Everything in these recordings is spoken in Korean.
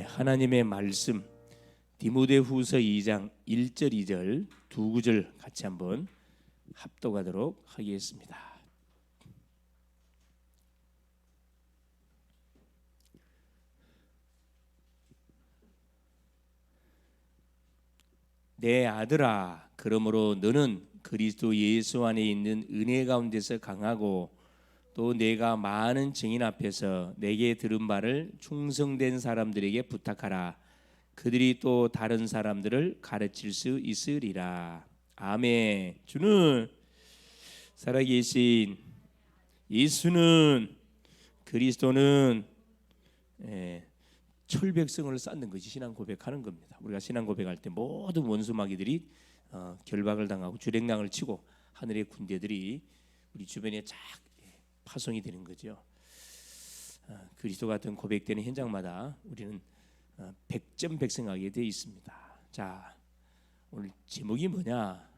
하나님의 말씀 디모데후서 2장 1절 2절 두 구절 같이 한번 합독하도록 하겠습니다. 내 아들아, 그러므로 너는 그리스도 예수 안에 있는 은혜 가운데서 강하고 또 내가 많은 증인 앞에서 내게 들은 바를 충성된 사람들에게 부탁하라. 그들이 또 다른 사람들을 가르칠 수 있으리라. 아멘. 주는 살아계신 예수는 그리스도는 철백성을 쌓는 것이 신앙 고백하는 겁니다. 우리가 신앙 고백할 때 모든 원수 마귀들이 결박을 당하고 주랭랑을 치고 하늘의 군대들이 우리 주변에 쫙 파송이 되는 거죠. 그리스도 같은 고백되는 현장마다 우리는 백전백승하게 되어 있습니다. 자, 오늘 제목이 뭐냐?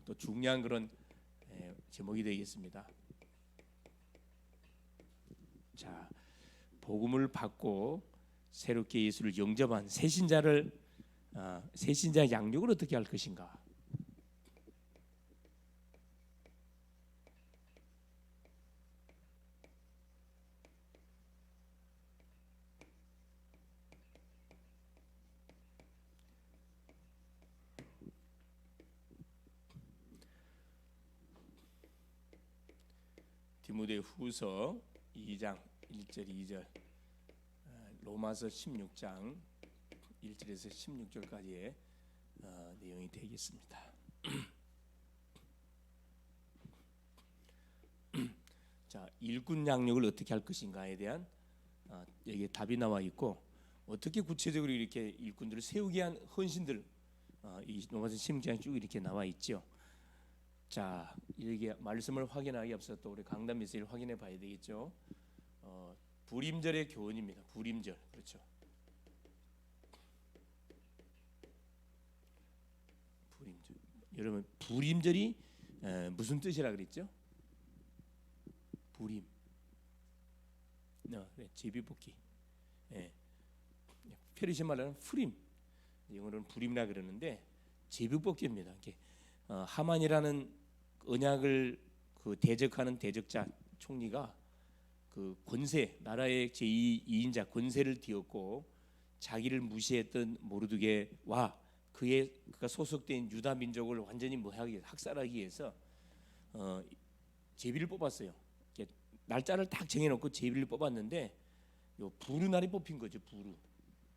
또 중요한 그런 제목이 되겠습니다. 자, 복음을 받고 새롭게 예수를 영접한 새신자 양육을 어떻게 할 것인가? 디모데후서 2장 1절 2절 로마서 16장 1절에서 16절까지의 내용이 되겠습니다. 자, 일꾼 양육을 어떻게 할 것인가에 대한 여기에 답이 나와 있고, 어떻게 구체적으로 이렇게 일꾼들을 세우기 위한 헌신들 이 로마서 16장에 쭉 이렇게 나와 있죠. 자, 여기 말씀을 확인하기 앞서 또 우리 강단 메시지를 확인해 봐야 되겠죠. 불임절의 교훈입니다. 불임절, 그렇죠. 불임절. 여러분, 불임절이 무슨 뜻이라 그랬죠? 불임. 그래, 제비뽑기. 페르시아 말로는 프림, 영어로는 불임이라 그러는데 제비뽑기입니다. 하만이라는 언약을 대적하는 대적자 총리가 그 권세, 나라의 제2인자 권세를 띄웠고 자기를 무시했던 모르드게와 그가 소속된 유다 민족을 완전히 학살하기 위해서 제비를 뽑았어요. 날짜를 딱 정해놓고 제비를 뽑았는데 요 부르 날이 뽑힌 거죠. 부르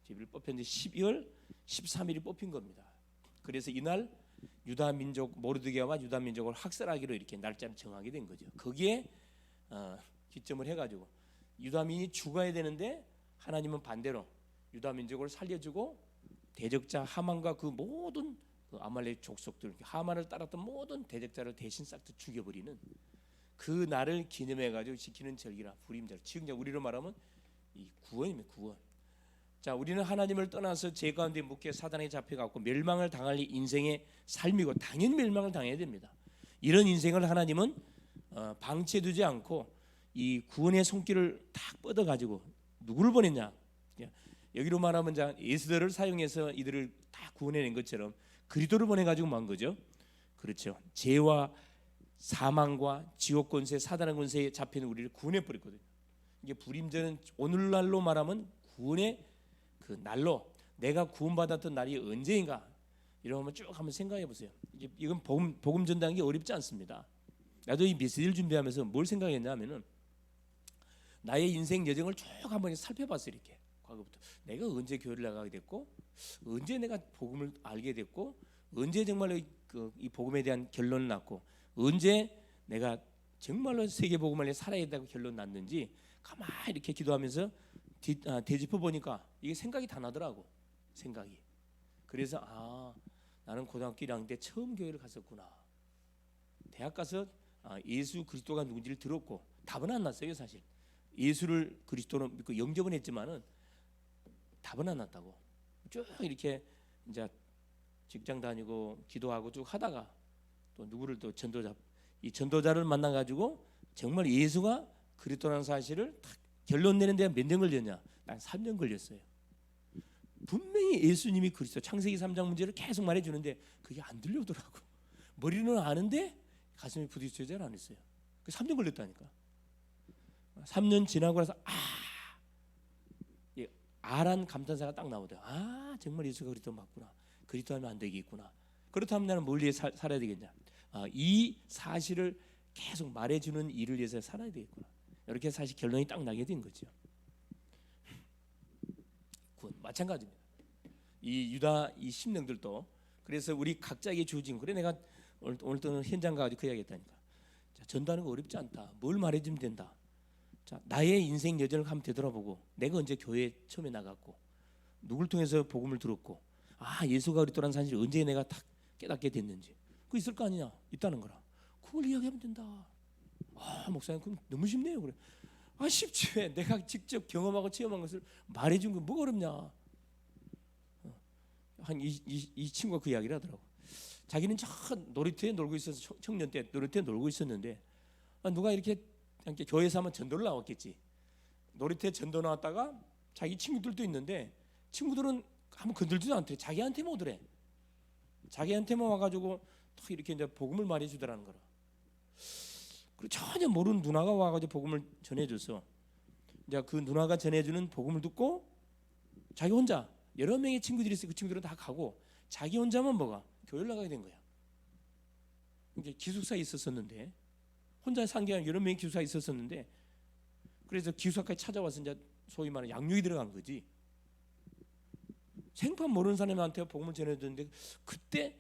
제비를 뽑혔는데 12월 13일이 뽑힌 겁니다. 그래서 이날 유다 민족 모르드게와 유다 민족을 학살하기로 이렇게 날짜를 정하게 된 거죠. 거기에 기점을 해가지고 유다민이 죽어야 되는데 하나님은 반대로 유다 민족을 살려주고 대적자 하만과 그 모든 그 아말렉 족속들, 하만을 따랐던 모든 대적자를 대신 싹 다 죽여버리는 그 날을 기념해가지고 지키는 절기라 불임절. 지금 우리로 말하면 이 구원입니다. 구원. 자, 우리는 하나님을 떠나서 죄 가운데 묶여 사단에 잡혀갖고 멸망을 당할 인생의 삶이고 당연히 멸망을 당해야 됩니다. 이런 인생을 하나님은 방치해두지 않고 이 구원의 손길을 탁 뻗어가지고 누구를 보냈냐? 여기로 말하면 예수들을 사용해서 이들을 다 구원해낸 것처럼 그리스도를 보내가지고 만 거죠. 그렇죠. 죄와 사망과 지옥 권세, 사단의 권세에 잡히는 우리를 구원해버렸거든요. 이게 불임절은 오늘날로 말하면 구원의 그 날로, 내가 구원받았던 날이 언제인가 이러면 쭉 한번 생각해 보세요. 이건 복음 전달하는 게 어렵지 않습니다. 나도 이 메시지를 준비하면서 뭘 생각했냐면은 나의 인생 여정을 쭉 한번 살펴봤어요. 이렇게 과거부터 내가 언제 교회를 나가게 됐고, 언제 내가 복음을 알게 됐고, 언제 정말로 이 복음에 대한 결론을 났고, 언제 내가 정말로 세계 복음을 살아야 된다고 결론 났는지 가만히 이렇게 기도하면서 되짚어 보니까 이게 생각이 다 나더라고. 생각이. 그래서 나는 고등학교 1학년 때 처음 교회를 갔었구나. 대학 가서 예수 그리스도가 누군지를 들었고 답은 안 났어요. 사실 예수를 그리스도로 믿고 영접은 했지만은 답은 안 났다고. 쭉 이렇게 이제 직장 다니고 기도하고 쭉 하다가 또 누구를 또 이 전도자를 만나 가지고 정말 예수가 그리스도라는 사실을 딱 결론 내는 데 몇 년 걸렸냐? 난 3년 걸렸어요. 분명히 예수님이 그리스도, 창세기 3장 문제를 계속 말해주는데 그게 안 들려오더라고. 머리는 아는데 가슴이 부딪히질 않았어요. 그 3년 걸렸다니까. 3년 지나고 나서 아란 감탄사가 딱 나오더라. 정말 예수가 그리스도 맞구나. 그리스도 하면 안 되겠구나. 그렇다면 나는 뭘 위해 살아야 되겠냐. 이 사실을 계속 말해주는 일을 위해서 살아야 되겠구나. 이렇게 사실 결론이 딱 나게 된 거죠. 마찬가지입니다. 이 유다 이 심령들도 그래서 우리 각자에게 주어진, 그래 내가 오늘 또는 현장 가가지고 그 이야기했다니까. 자, 전도하는 거 어렵지 않다. 뭘 말해주면 된다. 자, 나의 인생 여정을 한번 되돌아보고 내가 언제 교회 처음에 나갔고 누굴 통해서 복음을 들었고 예수가 그리스도라는 사실을 언제 내가 딱 깨닫게 됐는지 그거 있을 거 아니냐. 있다는 거라. 그걸 이야기하면 된다. 목사님 그럼 너무 쉽네요. 그래. 쉽지 왜? 내가 직접 경험하고 체험한 것을 말해준 건 뭐가 어렵냐. 이 친구가 그 이야기를 하더라고. 자기는 저 놀이터에 놀고 있어서 청년 때 놀이터에 놀고 있었는데 누가 이렇게 교회에서 한번 전도를 나왔겠지. 놀이터에 전도 나왔다가 자기 친구들도 있는데 친구들은 한번 건들지도 않더래. 자기한테만 오더래. 자기한테만 와가지고 또 이렇게 이제 복음을 말해주더라는 거라. 그리고 전혀 모르는 누나가 와가지고 복음을 전해줘서 이제 그 누나가 전해주는 복음을 듣고 자기 혼자 여러 명의 친구들이 있어. 그 친구들은 다 가고 자기 혼자만 교회를 나가게 된 거야. 이제 기숙사에 있었었는데 혼자 산 게 아니라 여러 명의 기숙사에 있었었는데 그래서 기숙사까지 찾아와서 이제 소위 말하는 양육이 들어간 거지. 생판 모르는 사람한테 복음을 전해줬는데 그때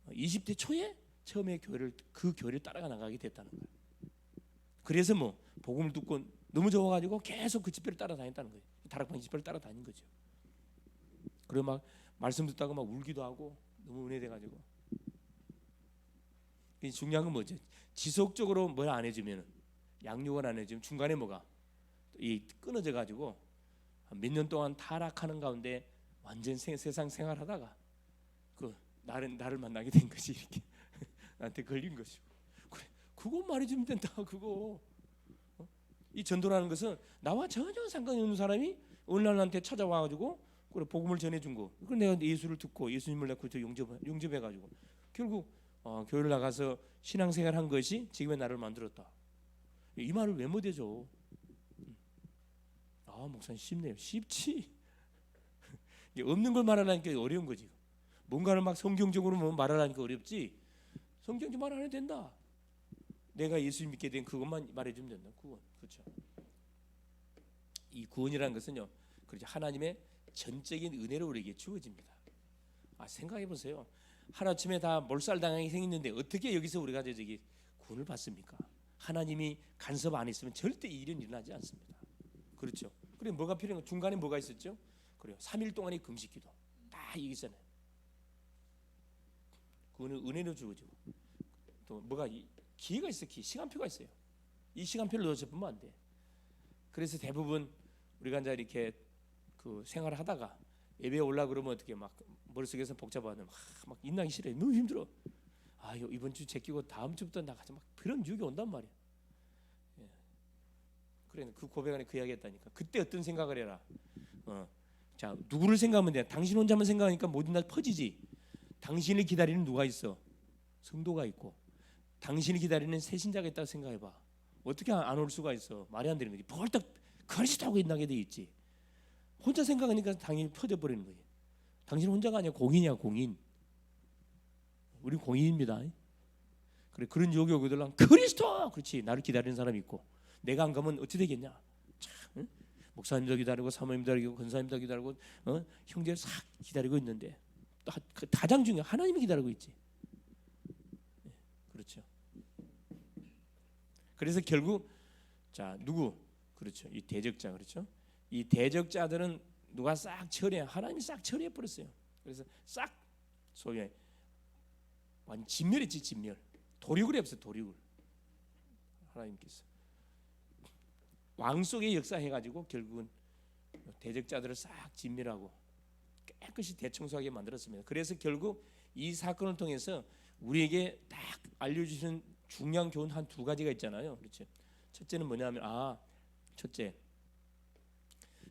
20대 초에 처음에 그 교회를 따라가 나가게 됐다는 거야. 그래서 복음을 듣고 너무 좋아가지고 계속 그 집회를 따라다녔다는 거예요. 다락방 집회를 따라다닌 거죠. 그리고 막 말씀 듣다가 막 울기도 하고 너무 은혜돼가지고. 중요한 건 뭐죠? 지속적으로 뭘 안 해주면 양육을 안 해주면 중간에 끊어져 가지고 몇 년 동안 타락하는 가운데 완전 세상 생활하다가 나를 만나게 된 것이 이렇게 나한테 걸린 것이고. 그래, 그거 말해주면 된다. 그거. 이 전도라는 것은 나와 전혀 상관이 없는 사람이 어느 날 나한테 찾아와가지고 그래 복음을 전해준 거. 그걸 내가 예수를 듣고 예수님을 낳고 용접해가지고 결국 교회를 나가서 신앙생활 한 것이 지금의 나를 만들었다. 이 말을 왜 못해줘? 목사님 쉽네요. 쉽지. 없는 걸 말하려니까 어려운 거지. 뭔가를 막 성경적으로 말하려니까 어렵지. 성경적 말 안 해도 된다. 내가 예수 믿게 된 그것만 말해주면 된다. 구원. 그렇죠. 이 구원이라는 것은요, 그렇죠. 하나님의 전적인 은혜로 우리에게 주어집니다. 생각해 보세요. 하루아침에 다 몰살당하게 생겼는데 어떻게 여기서 우리가 저기 구원을 받습니까? 하나님이 간섭 안 했으면 절대 이 일은 일어나지 않습니다. 그렇죠. 그래 뭐가 필요한 거? 중간에 뭐가 있었죠? 그래요. 3일 동안의 금식기도 다 이기잖아요. 그거는 은혜로 주어지고 또 뭐가 기회가 있어. 시간표가 있어요. 이 시간표를 놓쳐보면 안 돼. 그래서 대부분 우리가 이제 이렇게 생활을 하다가 예배 올라 그러면 어떻게 막 머릿속에서 복잡하면 막 인나기 싫어요. 너무 힘들어. 이번 주 제끼고 다음 주부터 나가자. 막 그런 유혹이 온단 말이야. 그래 그 고백안에 그 이야기했다니까. 그때 어떤 생각을 해라. 자 누구를 생각하면 돼. 당신 혼자만 생각하니까 모든 날 퍼지지. 당신을 기다리는 누가 있어? 성도가 있고 당신을 기다리는 새신자가 있다고 생각해봐. 어떻게 안 올 수가 있어? 말이 안 되는 거지. 벌떡 그리스도하고 있나게 돼 있지. 혼자 생각하니까 당연히 퍼져버리는 거지. 당신 혼자가 아니야. 공인이야. 공인. 우리 공인입니다. 그래 그런 유혹이 오거든. 그리스도! 그렇지. 나를 기다리는 사람이 있고 내가 안 가면 어찌 되겠냐. 참, 응? 목사님도 기다리고 사모님도 기다리고 권사님도 기다리고 형제를 싹 기다리고 있는데 그 다장 중에 하나님이 기다리고 있지. 그렇죠. 그래서 결국 자 누구? 그렇죠. 이 대적자. 그렇죠. 이 대적자들은 누가 싹 처리해? 하나님이 싹 처리해 버렸어요. 그래서 싹 소위 완전 진멸했지. 진멸. 도륙을 했어요. 도륙을. 하나님께서 왕 속에 역사해가지고 결국은 대적자들을 싹 진멸하고 깨끗이 대청소하게 만들었습니다. 그래서 결국 이 사건을 통해서 우리에게 딱 알려주시는 중요한 교훈 한 두 가지가 있잖아요. 그렇죠. 첫째는 뭐냐면 첫째,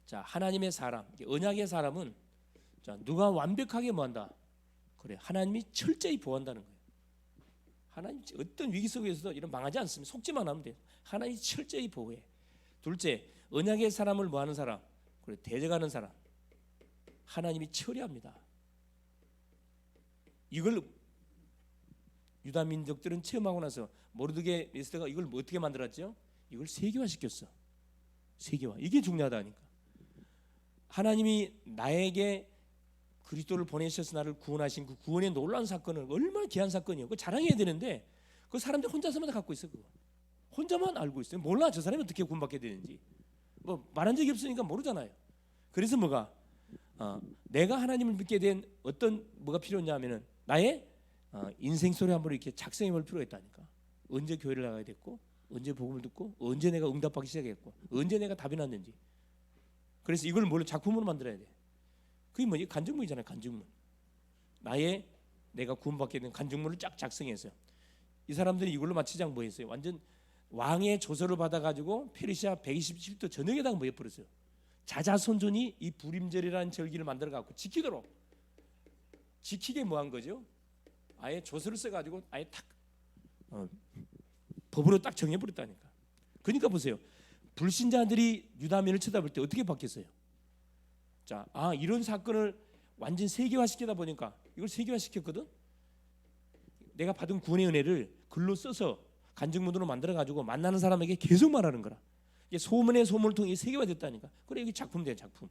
자 하나님의 사람, 언약의 사람은 자, 누가 완벽하게 뭐한다? 그래, 하나님이 철저히 보호한다는 거예요. 하나님 어떤 위기 속에서도 이런 망하지 않습니다. 속지만 하면 돼요. 하나님이 철저히 보호해. 둘째, 언약의 사람을 뭐하는 사람? 그래, 대적하는 사람. 하나님이 처리합니다. 이걸 유다 민족들은 체험하고 나서 모르드게 에스더가 이걸 어떻게 만들었죠? 이걸 세계화시켰어. 세계화. 이게 중요하다니까. 하나님이 나에게 그리스도를 보내셔서 나를 구원하신 그 구원의 놀라운 사건은 얼마나 귀한 사건이에요. 그거 자랑해야 되는데 그 사람들 혼자서만 갖고 있어. 그거 혼자만 알고 있어요. 몰라 저 사람이 어떻게 구원받게 되는지. 뭐 말한 적이 없으니까 모르잖아요. 그래서 뭐가 내가 하나님을 믿게 된 어떤 뭐가 필요했냐면은 나의 인생 소리 한번 이렇게 작성해 볼 필요가 있다니까. 언제 교회를 나가야 됐고, 언제 복음을 듣고, 언제 내가 응답하기 시작했고, 언제 내가 답이 났는지. 그래서 이걸 뭘로 작품으로 만들어야 돼. 그게 뭐지? 간증문이잖아요. 간증문. 내가 구원받게 된 간증문을 쫙 작성해서 이 사람들이 이걸로 마치장 뭐 했어요? 완전 왕의 조서를 받아가지고 페르시아 127도 전역에다가 뭐 해버렸어요. 자자손손이 이 불임절이라는 절기를 만들어갖고 지키도록 지키게 뭐 한 거죠? 아예 조서를 써가지고 아예 탁 법으로 딱 정해버렸다니까. 그러니까 보세요. 불신자들이 유다민을 쳐다볼 때 어떻게 바뀌었어요? 자, 이런 사건을 완전 세계화시키다 보니까 이걸 세계화시켰거든. 내가 받은 구원의 은혜를 글로 써서 간증문으로 만들어가지고 만나는 사람에게 계속 말하는 거라. 이게 소문의 소문을 통해 세계화됐다니까. 그래 이게 작품 돼. 작품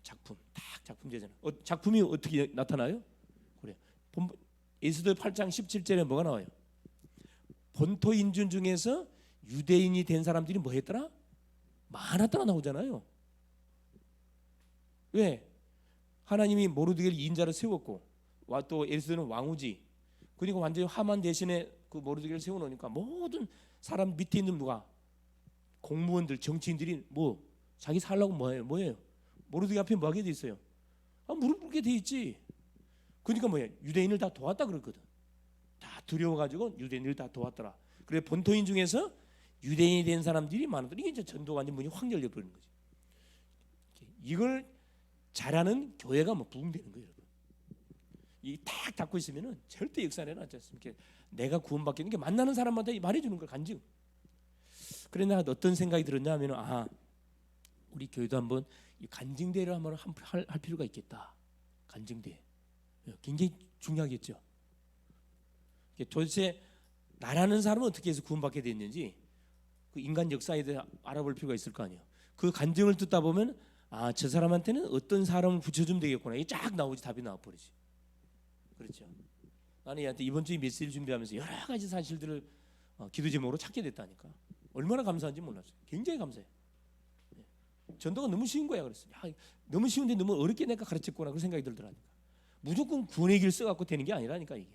딱 작품 되잖아. 작품이 어떻게 나타나요? 그래 에스더 8장 17절에 뭐가 나와요? 본토 인준 중에서 유대인이 된 사람들이 뭐 했더라? 많았다가 나오잖아요. 왜? 하나님이 모르드게를 인자로 세웠고 또 에스더는 왕후지. 그러니까 완전히 하만 대신에 그 모르드게를 세워놓으니까 모든 사람 밑에 있는 누가 공무원들 정치인들이 뭐 자기 살라고 뭐예요? 모르드게 앞에 뭐 하게 돼 있어요? 무릎 꿇게 돼 있지. 그러니까 뭐야? 유대인을 다 도왔다 그랬거든. 다 두려워가지고 유대인을 다 도왔더라. 그래 본토인 중에서 유대인이 된 사람들이 많았더니 이게 이제 전도가 완전 문이 확 열려버리는 거지. 이걸 잘하는 교회가 뭐 부흥되는 거예요, 여러분. 이 딱 닫고 있으면은 절대 역사 안 일어나지 않습니까? 내가 구원받게 되는 게 만나는 사람마다 말해주는 걸 간증. 그래 나 어떤 생각이 들었냐면은 우리 교회도 한번 이 간증대를 한번 할 필요가 있겠다. 간증대 굉장히 중요하겠죠. 도대체 나라는 사람은 어떻게 해서 구원받게 됐는지 그 인간 역사에 대해 알아볼 필요가 있을 거 아니에요. 그 간증을 듣다 보면 저 사람한테는 어떤 사람을 붙여주면 되겠구나. 이게 쫙 나오지 답이 나와버리지. 그렇죠. 나는 얘한테 이번 주에 메시지를 준비하면서 여러 가지 사실들을 기도 제목으로 찾게 됐다니까. 얼마나 감사한지 몰랐어요. 굉장히 감사해. 전도가 너무 쉬운 거야. 그랬어. 너무 쉬운데 너무 어렵게 내가 가르쳤구나 그런 생각이 들더라니까. 무조건 구원의 길 써갖고 되는 게 아니라니까 이게.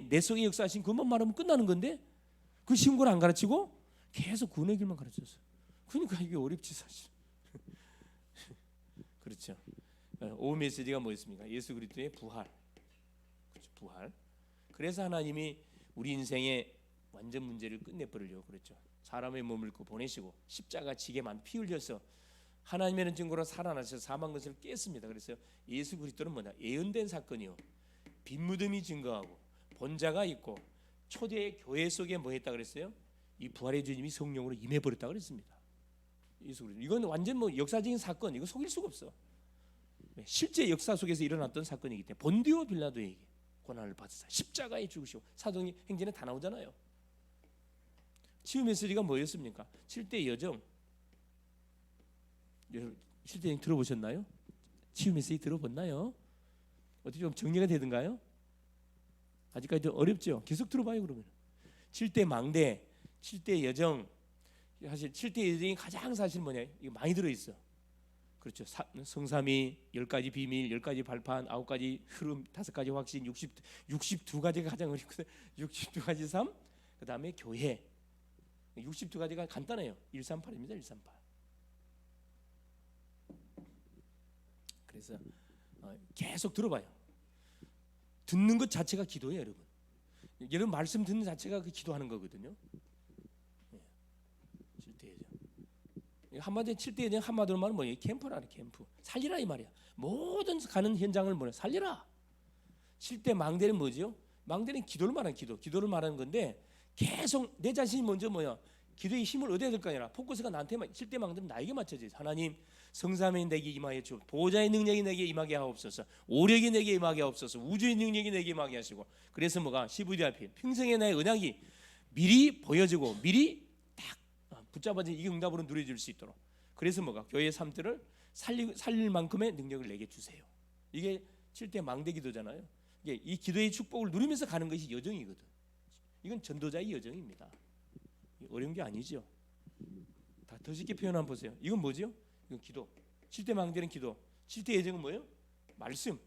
내 속에 역사하신 그것만 말하면 끝나는 건데 그 쉬운 걸 안 가르치고 계속 구원의 길만 가르쳤어. 그러니까 이게 어렵지 사실. 그렇죠. 오후 메시지가 뭐였습니까? 예수 그리스도의 부활. 그렇죠. 부활. 그래서 하나님이 우리 인생의 완전 문제를 끝내버리려고 그랬죠. 사람의 몸을 보내시고 십자가 지게만 피 흘려서 하나님의 증거로 살아나셔서 사망 것을 깼습니다. 그래서 예수 그리스도는 뭐냐? 예언된 사건이요. 빈무덤이 증거하고 본자가 있고 초대 교회 속에 뭐 했다 그랬어요? 이 부활의 주님이 성령으로 임해버렸다 그랬습니다. 예수 그리스도. 이건 완전 뭐 역사적인 사건. 이거 속일 수가 없어. 실제 역사 속에서 일어났던 사건이기 때문에 본디오 빌라도에게 고난을 받으사 십자가에 죽으시고 사도행전에 다 나오잖아요. 치유 메시지가 뭐였습니까? 7대 여정. 실제 여정 들어보셨나요? 치유 메시지 들어봤나요? 어떻게 좀 정리가 되던가요? 아직까지 좀 어렵죠? 계속 들어봐요 그러면. 7대 망대, 7대 여정. 사실 7대 여정이 가장 사실 뭐냐? 이거 많이 들어있어. 그렇죠. 성삼위, 10가지 비밀, 10가지 발판, 9가지 흐름, 5가지 확신, 62가지가 가장 어렵거든. 62가지 삶, 그 다음에 교회. 62가지가 간단해요. 138입니다. 138. 그래서 계속 들어봐요. 듣는 것 자체가 기도예요, 여러분. 여러분 말씀 듣는 자체가 그 기도하는 거거든요. 실제죠. 한마디로 7대 예정 한마디로 말하면 뭐예요? 캠프라는 캠프. 살리라 이 말이야. 모든 가는 현장을 뭐냐? 살리라. 7대 망대는 뭐죠? 망대는 기도를 말하는 기도를 말하는 건데 계속 내 자신이 먼저 뭐야? 기도의 힘을 얻어야 될 거 아니라 포커스가 나한테만 7대 망대는 나에게 맞춰져 있어. 하나님 성삼위 내게 임하여 주옵소서. 보호자의 능력이 내게 임하게 하옵소서. 오력이 내게 임하게 하옵소서. 우주의 능력이 내게 임하게 하시고. 그래서 뭐가 12대 평생의 나의 언약이 미리 보여지고 미리 딱 붙잡아진 이 응답으로 누려질 수 있도록. 그래서 뭐가 교회의 삶들을 살릴 만큼의 능력을 내게 주세요. 이게 7대 망대 기도잖아요. 이게 이 기도의 축복을 누리면서 가는 것이 여정이거든. 이건 전도자의 여정입니다. 어려운 게 아니죠. 더 쉽게 표현 한번 보세요. 이건 뭐죠? 이건 기도. 7대 망대는 기도. 7대 예정은 뭐예요? 말씀.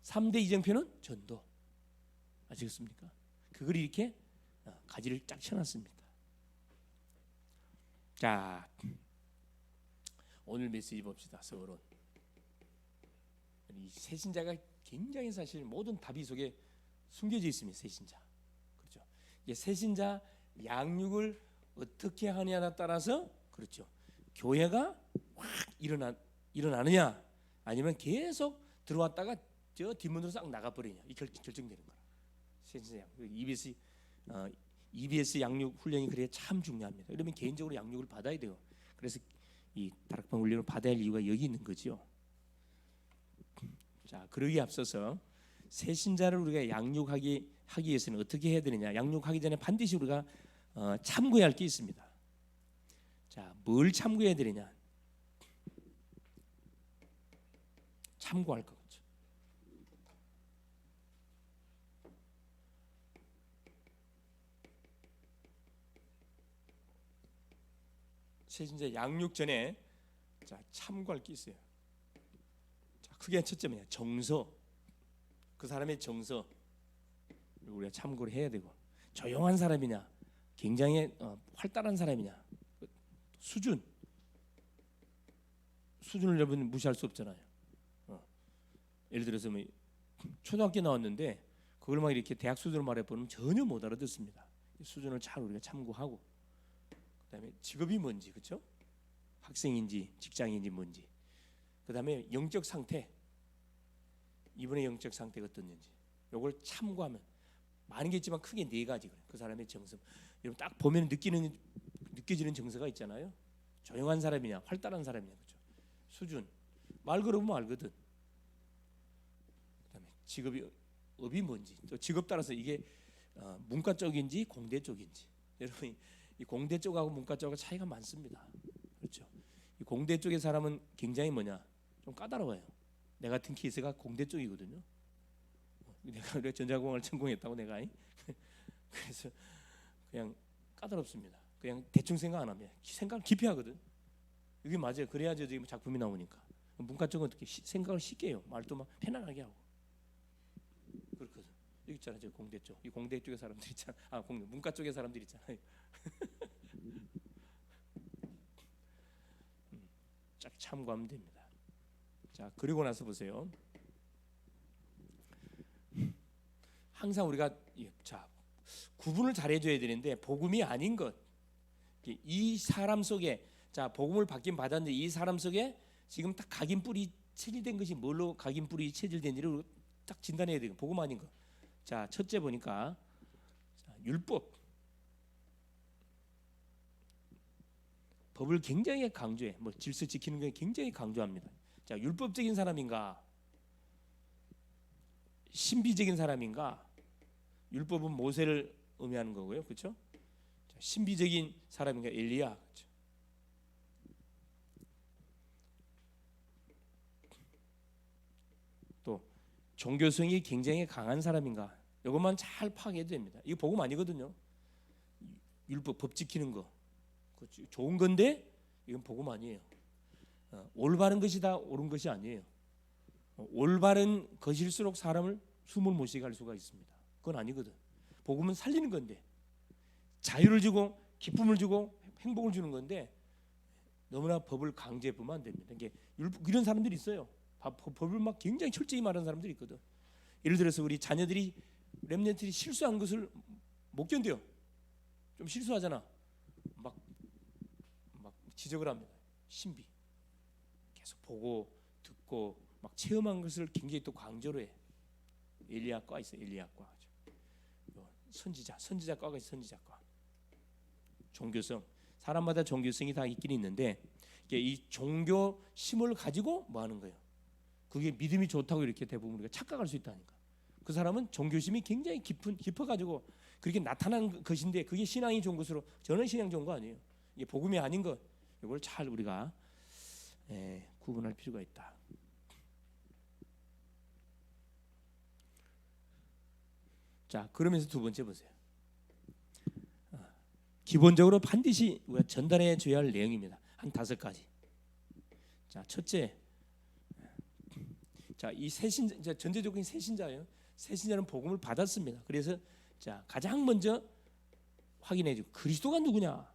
3대 이정표는 전도. 아시겠습니까? 그걸 이렇게 가지를 쫙 쳐놨습니다. 자, 오늘 메시지 봅시다. 서론. 이 새신자가 굉장히 사실 모든 답이 속에 숨겨져 있습니다. 새신자. 그렇죠. 이게 새신자 양육을 어떻게 하냐에 따라서 그렇죠. 교회가 확 일어나느냐 아니면 계속 들어왔다가 저 뒷문으로 싹 나가버리냐 이 결정되는 거라. 새신자 EBS 양육 훈련이 그래 참 중요합니다. 그러면 개인적으로 양육을 받아야 돼요. 그래서 이 다락방 훈련을 받아야 할 이유가 여기 있는 거죠. 자, 그러기에 앞서서 새신자를 우리가 양육하기 위해서는 어떻게 해야 되느냐? 양육하기 전에 반드시 우리가 참고해야 할 게 있습니다. 자, 뭘 참고해야 되느냐? 참고할 것 같죠. 새신자 양육 전에 자, 참고할 게 있어요. 자, 크게 첫째 뭐냐? 정서. 그 사람의 정서 우리가 참고를 해야 되고, 조용한 사람이냐, 굉장히 활달한 사람이냐, 수준을 여러분 무시할 수 없잖아요. 예를 들어서 뭐 초등학교 나왔는데 그걸 막 이렇게 대학 수준으로 말해보면 전혀 못 알아듣습니다. 수준을 잘 우리가 참고하고, 그다음에 직업이 뭔지, 그렇죠? 학생인지 직장인지 뭔지, 그다음에 영적 상태, 이분의 영적 상태가 어떻는지, 요걸 참고하면 많은 게 있지만 크게 네 가지 그래요. 그 사람의 정서. 여러분 딱 보면 느껴지는 정서가 있잖아요. 조용한 사람이냐, 활달한 사람이냐, 그렇죠? 수준, 말 걸어보면 알거든. 그다음에 업이 뭔지, 또 직업 따라서 이게 문과 쪽인지 공대 쪽인지. 여러분 이 공대 쪽하고 문과 쪽하고 차이가 많습니다. 그렇죠? 이 공대 쪽의 사람은 굉장히 좀 까다로워요. 내 같은 케이스가 공대 쪽이거든요. 내가 전자공학을 전공했다고 내가 그래서 그냥 까다롭습니다. 그냥 대충 생각 안 합니다. 생각을 깊이 하거든. 이게 맞아요. 그래야지 지금 작품이 나오니까. 문과 쪽은 어떻게 생각을 쉽게 해요. 말도 막 편안하게 하고 그렇거든. 여기 있잖아요. 저 공대 쪽. 이 공대 쪽의 사람들 있잖아. 문과 쪽의 사람들 있잖아요. 쫙 참고하면 됩니다. 자, 그리고 나서 보세요. 항상 우리가 구분을 잘해줘야 되는데, 복음이 아닌 것, 이 사람 속에, 자, 복음을 받긴 받았는데 이 사람 속에 지금 딱 각인뿔이 체질된 것이 뭘로 각인뿔이 체질된지를 딱 진단해야 돼요. 복음 아닌 것. 자, 첫째 보니까 율법, 법을 굉장히 강조해. 질서 지키는 걸 굉장히 강조합니다. 자, 율법적인 사람인가, 신비적인 사람인가? 율법은 모세를 의미하는 거고요, 그렇죠? 신비적인 사람인가? 엘리야, 그렇죠? 또 종교성이 굉장히 강한 사람인가? 이것만 잘 파악해야 됩니다. 이거 복음 아니거든요. 율법, 법 지키는 거 좋은 건데 이건 복음 아니에요. 올바른 것이다, 옳은 것이 아니에요. 올바른 것일수록 사람을 숨을 못 쉬게 할 수가 있습니다. 그건 아니거든. 복음은 살리는 건데, 자유를 주고 기쁨을 주고 행복을 주는 건데, 너무나 법을 강제해 보면 안 됩니다. 이게 이런 사람들이 있어요. 법을 막 굉장히 철저히 말하는 사람들이 있거든. 예를 들어서 우리 자녀들이 렘넌트들이 실수한 것을 못 견뎌요. 좀 실수하잖아. 막 지적을 합니다. 신비. 계속 보고 듣고 막 체험한 것을 굉장히 또 강조를 해. 엘리야과 있어요. 엘리야과. 선지자과가 있어요. 선지자과. 종교성. 사람마다 종교성이 다 있긴 있는데 이 종교심을 가지고 뭐 하는 거예요? 그게 믿음이 좋다고 이렇게 대부분 우리가 착각할 수 있다니까. 그 사람은 종교심이 굉장히 깊어가지고 그렇게 나타난 것인데 그게 신앙이 좋은 것으로 저는 신앙 좋은 거 아니에요. 이게 복음이 아닌 것. 이걸 잘 우리가 구분할 필요가 있다. 자, 그러면서 두 번째 보세요. 기본적으로 반드시 우리가 전달해 줘야 할 내용입니다. 한 5가지. 자, 첫째, 자, 이 새신자, 전제적인 새신자예요. 새신자는 복음을 받았습니다. 그래서 자, 가장 먼저 확인해 주고 그리스도가 누구냐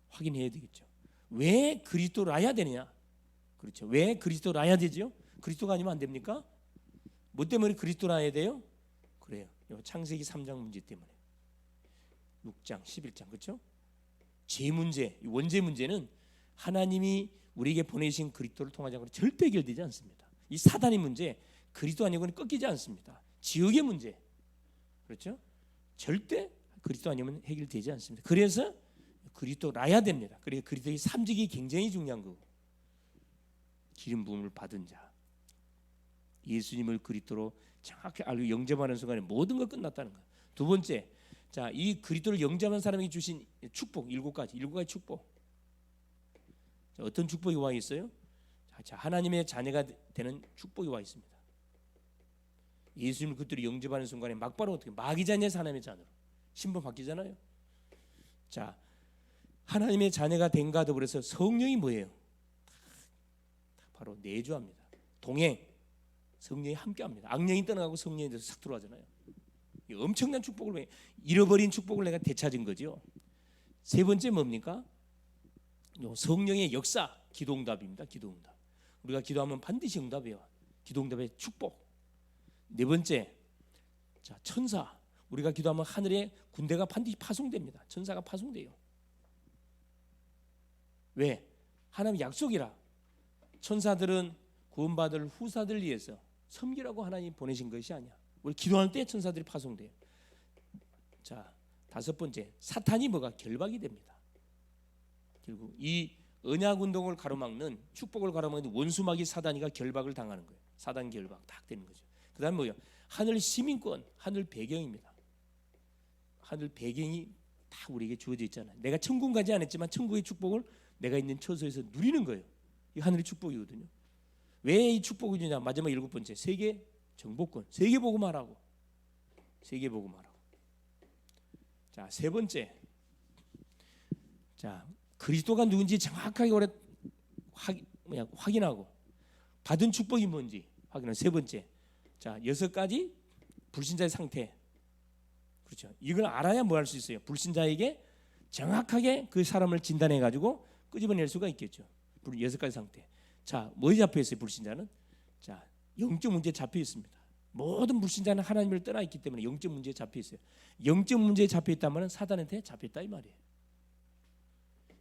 확인해야 되겠죠. 왜 그리스도라야 되느냐? 그렇죠. 왜 그리스도라야 되죠? 그리스도가 아니면 안 됩니까? 뭐 때문에 그리스도라야 돼요? 그래요. 창세기 3장 문제 때문에. 6장, 11장 그렇죠? 죄 문제, 원죄 문제는 하나님이 우리에게 보내신 그리스도를 통하지 않고는 절대 해결되지 않습니다. 이 사단의 문제, 그리스도 아니고는 꺾이지 않습니다. 지옥의 문제, 그렇죠? 절대 그리스도 아니면 해결되지 않습니다. 그래서 그리스도라야 됩니다. 그래서 그리스도의 삼직이 굉장히 중요한 거고, 기름 부음을 받은 자, 예수님을 그리스도로 정확히 알고 영접하는 순간에 모든 것 끝났다는 거예요. 두 번째, 자, 이 그리스도를 영접한 사람에게 주신 축복 7가지 축복. 자, 어떤 축복이 와 있어요? 자, 하나님의 자녀가 되는 축복이 와 있습니다. 예수님을 그리스도로 영접하는 순간에 막바로 어떻게 마귀 자녀에서 하나님의 자녀로 신분 바뀌잖아요. 자, 하나님의 자녀가 된가 더불어서 성령이 뭐예요? 바로 내주합니다. 동행, 성령이 함께합니다. 악령이 떠나가고 성령이 돼서 싹 들어가잖아요. 엄청난 축복을 잃어버린 축복을 내가 되찾은 거죠. 세 번째 뭡니까? 성령의 역사, 기도응답입니다. 기도응답. 우리가 기도하면 반드시 응답해요. 기도응답의 축복. 네 번째, 자, 천사. 우리가 기도하면 하늘에 군대가 반드시 파송됩니다. 천사가 파송돼요. 왜? 하나님 약속이라. 천사들은 구원받을 후사들 위해서 섬기라고 하나님 보내신 것이 아니야. 우리 기도할 때 천사들이 파송돼요. 자, 5번째, 사탄이 뭐가 결박이 됩니다. 결국 이 언약 운동을 가로막는, 축복을 가로막는 원수마귀 사단이가 결박을 당하는 거예요. 사단 결박 딱 되는 거죠. 그다음 뭐요? 하늘 시민권, 하늘 배경입니다. 하늘 배경이 다 우리에게 주어져 있잖아요. 내가 천국 가지 않았지만 천국의 축복을 내가 있는 처소에서 누리는 거예요. 이 하늘의 축복이거든요. 왜 이 축복이 주냐? 마지막 7번째, 세계 정복권, 세계 복음하라고. 세계 복음하라고. 자, 세 번째, 자, 그리스도가 누군지 정확하게 오래 확인하고 받은 축복이 뭔지 확인하는 세 번째. 자, 6가지 불신자의 상태. 그렇죠. 이걸 알아야 뭐 할 수 있어요. 불신자에게 정확하게 그 사람을 진단해 가지고 끄집어낼 수가 있겠죠. 6가지 상태. 자, 뭐에 잡혀 있어요? 불신자는 자, 영적 문제에 잡혀 있습니다. 모든 불신자는 하나님을 떠나 있기 때문에 영적 문제에 잡혀 있어요. 영적 문제에 잡혀 있다면 사단한테 잡혔다 이 말이에요.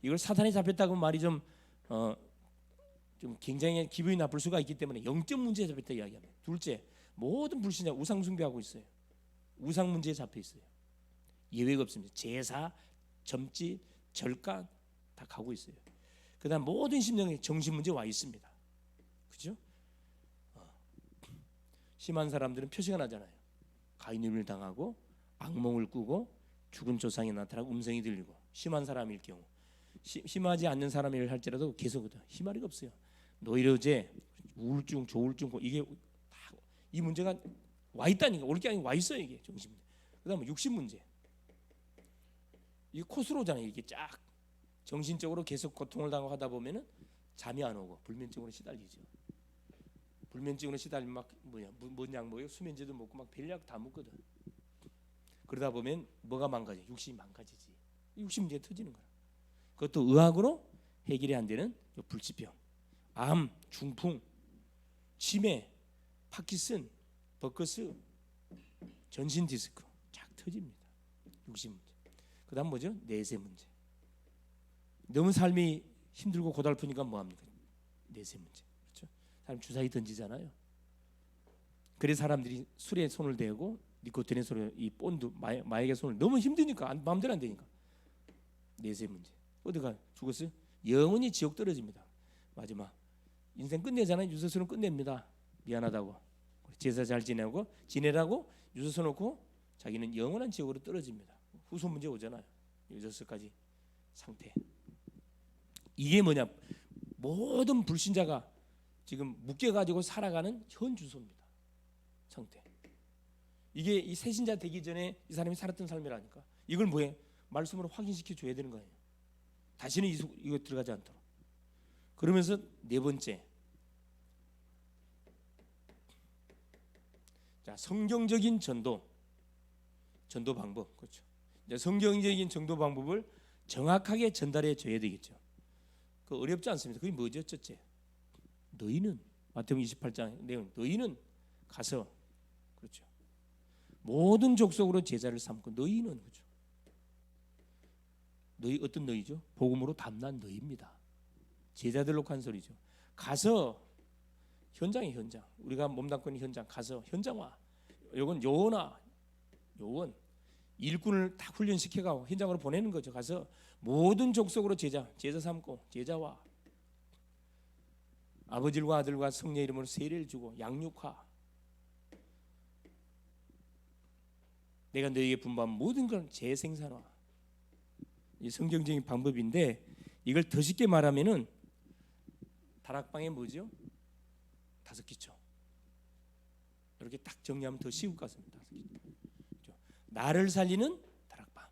이걸 사단에 잡혔다고 말이 좀 굉장히 기분이 나쁠 수가 있기 때문에 영적 문제에 잡혔다 이야기합니다. 둘째, 모든 불신자 우상 숭배하고 있어요. 우상 문제에 잡혀 있어요. 예외가 없습니다. 제사, 점집, 절간 다 가고 있어요. 그다음 모든 심령에 정신 문제 와 있습니다. 그죠? 심한 사람들은 표시가 나잖아요. 가인을 당하고 악몽을 꾸고 죽은 조상이 나타나고 음성이 들리고, 심한 사람일 경우, 심하지 않는 사람을 할지라도 계속 희마리가 없어요. 노이로제, 우울증, 조울증, 이게 이 문제가 와 있다니까. 올 게 아니고 와 있어요. 이게 정신 문제. 그다음에 육신 문제. 이게 코스로잖아요. 이렇게 쫙 정신적으로 계속 고통을 당하고 하다 보면은 잠이 안 오고 불면증으로 시달리죠. 불면증으로 시달리면 막 뭔 약 먹어요? 수면제도 먹고 막 별약 다 먹거든. 그러다 보면 뭐가 망가져? 육신이 망가지지. 육신 문제가 터지는 거야. 그것도 의학으로 해결이 안 되는 불치병, 암, 중풍, 치매, 파킨슨, 버커스, 전신 디스크 쫙 터집니다. 육신 문제. 그다음 뭐죠? 내세 문제. 너무 삶이 힘들고 고달프니까 뭐 합니까? 내세 문제. 그렇죠? 사람 주사위 던지잖아요. 그래 사람들이 술에 손을 대고 니코틴의 손을 이 본드 마약의 손을 너무 힘드니까 마음대로 안 되니까 내세 문제. 어디가 죽었어요? 영원히 지옥 떨어집니다. 마지막 인생 끝내잖아요. 유서서는 끝냅니다. 미안하다고 제사 잘 지내라고 유서서 놓고 자기는 영원한 지옥으로 떨어집니다. 후손 문제 오잖아요. 유서서까지 상태. 이게 뭐냐? 모든 불신자가 지금 묶여가지고 살아가는 현 주소입니다. 상태. 이게 이 새신자 되기 전에 이 사람이 살았던 삶이라니까. 이걸 뭐해? 말씀으로 확인시켜 줘야 되는 거예요. 다시는 이거 들어가지 않도록. 그러면서 네 번째, 자 성경적인 전도 방법. 그렇죠. 이제 성경적인 전도 방법을 정확하게 전달해 줘야 되겠죠. 그 어렵지 않습니다. 그게 뭐죠? 첫째, 너희는 마태복음 28장 내용, 너희는 가서, 그렇죠, 모든 족속으로 제자를 삼고, 너희는, 그렇죠, 너희 어떤 너희죠? 복음으로 담난 너희입니다. 제자들로 한 소리죠. 가서 현장에 현장, 우리가 몸담고 있는 현장 가서 현장 와. 요건 요원 일꾼을 다 훈련시켜가고 현장으로 보내는 거죠. 가서 모든 족속으로 제자 삼고 제자와 아버지와 아들과 성령의 이름으로 세례를 주고 양육하. 내가 너희에게 분부한 모든 걸 재생산화. 이 성경적인 방법인데 이걸 더 쉽게 말하면은 다락방에 뭐죠? 5기초. 이렇게 딱 정리하면 더 쉬울 것 같습니다. 5기초. 나를 살리는 다락방,